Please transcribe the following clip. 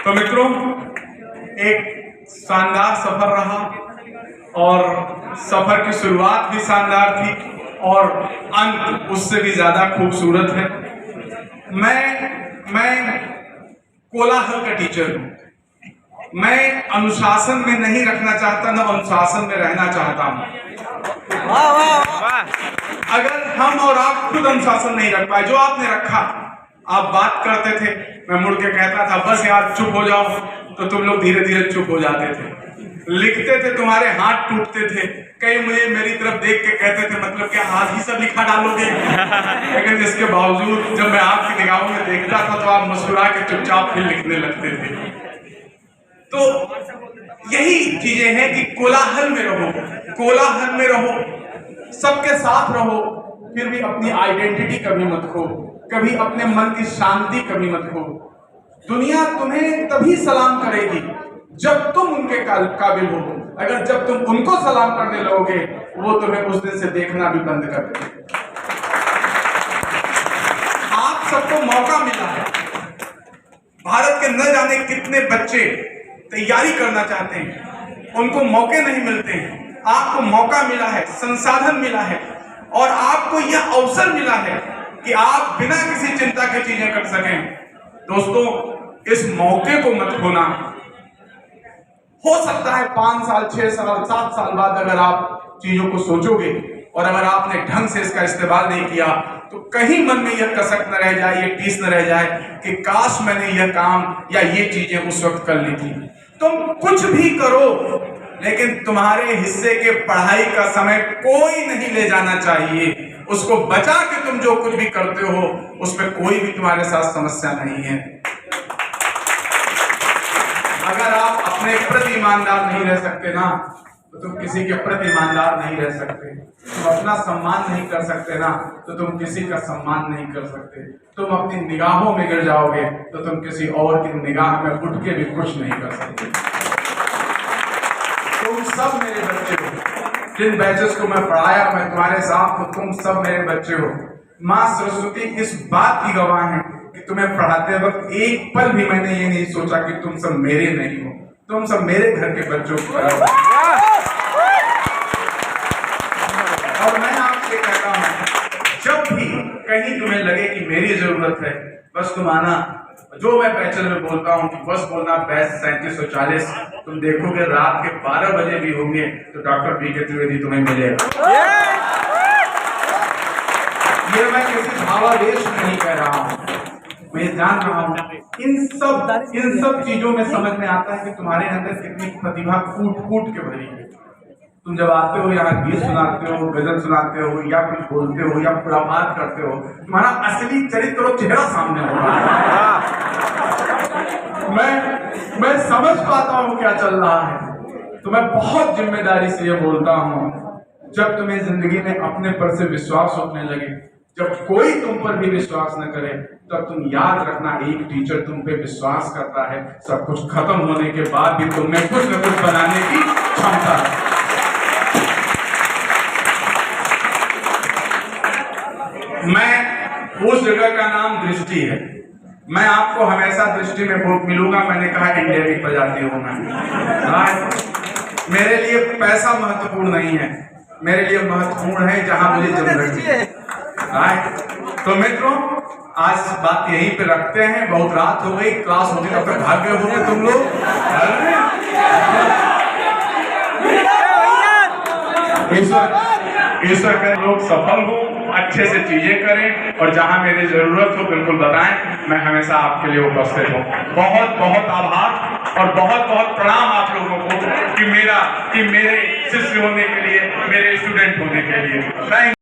तो मित्रों, एक शानदार सफर रहा और सफर की शुरुआत भी शानदार थी और अंत उससे भी ज्यादा खूबसूरत है। मैं कोलाहल का टीचर हूं। मैं अनुशासन में नहीं रखना चाहता, ना अनुशासन में रहना चाहता हूं। अगर हम और आप खुद अनुशासन नहीं रख पाए, जो आपने रखा, आप बात करते थे, मैं मुड़ के कहता था बस यार चुप हो जाओ, तो तुम लोग धीरे धीरे चुप हो जाते थे। लिखते थे, तुम्हारे हाथ टूटते थे। कई मुझे मेरी तरफ देख के कहते थे मतलब क्या हाथ ही सब लिखा डालोगे। लेकिन इसके बावजूद जब मैं आपकी निगाहों में देखता था तो आप मुस्कुरा के चुपचाप फिर लिखने लगते थे। तो यही चीजें हैं कि कोलाहल में रहो, कोलाहल में रहो, सबके साथ रहो, फिर भी अपनी आइडेंटिटी कभी मत खो, कभी अपने मन की शांति कभी मत खो। दुनिया तुम्हें तभी सलाम करेगी जब तुम उनके काबिल हो। अगर जब तुम उनको सलाम करने लगोगे, वो तुम्हें उस दिन से देखना भी बंद कर देंगे। आप सबको मौका मिला है। भारत के न जाने कितने बच्चे तैयारी करना चाहते हैं, उनको मौके नहीं मिलते हैं। आपको मौका मिला है, संसाधन मिला है और आपको यह अवसर मिला है कि आप बिना किसी चिंता के चीजें कर सकें। दोस्तों, इस मौके को मत खोना। हो सकता है 5 साल, 6 साल, 7 साल बाद अगर आप चीजों को सोचोगे और अगर आपने ढंग से इसका इस्तेमाल नहीं किया तो कहीं मन में यह कसक न रह जाए, ये टीस न रह जाए कि काश मैंने यह काम या ये चीजें उस वक्त कर ली थी। तुम कुछ भी करो, लेकिन तुम्हारे हिस्से के पढ़ाई का समय कोई नहीं ले जाना चाहिए। उसको बचा के तुम जो कुछ भी करते हो उसमें कोई भी तुम्हारे साथ समस्या नहीं है। अगर आप अपने प्रति ईमानदार नहीं रह सकते ना, तो तुम किसी के प्रति ईमानदार नहीं रह सकते। तुम अपना सम्मान नहीं कर सकते ना, तो तुम किसी का सम्मान नहीं कर सकते। तुम अपनी निगाहों में गिर जाओगे तो तुम किसी और की निगाह में उठ के भी कुछ नहीं कर सकते। तुम सब मेरे बच्चे हो। जिन बैचेस को मैं पढ़ाया, मैं तुम्हारे साथ हूं, तुम सब मेरे बच्चे हो। माँ सरस्वती इस बात की गवाह है कि तुम्हें पढ़ाते वक्त एक पल भी मैंने ये नहीं सोचा कि तुम सब मेरे नहीं हो, तुम सब मेरे घर के बच्चों की तरह हो। और मैं आपसे कहता हूं, जब भी कहीं तुम्हें लगे कि मेरी जरूरत है, बस तुम आना। जो मैं बैचलर में बोलता हूँ कि बस बोलना बैच 3740, तुम देखोगे रात के 12 बजे भी होंगे तो डॉक्टर बीके त्रिवेदी तुम्हें मिलेगा। ये मैं किसी भावावेश में नहीं कह रहा हूँ, मैं जान रहा हूँ। इन सब चीजों में समझ में आता है कि तुम्हारे अंदर कितनी प्रतिभा कूट कूट के भरी है। तुम जब आते हो यहाँ गीत सुनाते हो, गजल सुनाते हो या कुछ बोलते हो या खुराफात करते हो, तुम्हारा असली चरित्र और चेहरा सामने होता है। मैं समझ पाता हूँ क्या चल रहा है। तो मैं बहुत जिम्मेदारी से ये बोलता हूँ, जब तुम्हें जिंदगी में अपने पर से विश्वास उठने लगे, जब कोई तुम पर भी विश्वास न करे, तब तुम याद रखना एक टीचर तुम पे विश्वास करता है। सब कुछ खत्म होने के बाद भी तुम में कुछ न कुछ बनाने की क्षमता है। मैं उस जगह का नाम दृष्टि है। मैं आपको हमेशा दृष्टि में मिलूंगा। मैंने कहा इंडिया की प्रजाति हूं मैं। मेरे लिए पैसा महत्वपूर्ण नहीं है, मेरे लिए महत्वपूर्ण है जहां मुझे जरूरत है। तो मित्रों, आज बात यहीं पे रखते हैं। बहुत रात हो गई, क्लास होती तब तक भाग गए होंगे तुम लोग। ईश्वर के लोग सफल हो, अच्छे से चीजें करें और जहां मेरी जरूरत हो बिल्कुल बताएं। मैं हमेशा आपके लिए उपस्थित हूँ। बहुत बहुत आभार और बहुत बहुत प्रणाम आप लोगों को कि मेरे शिष्य होने के लिए, मेरे स्टूडेंट होने के लिए।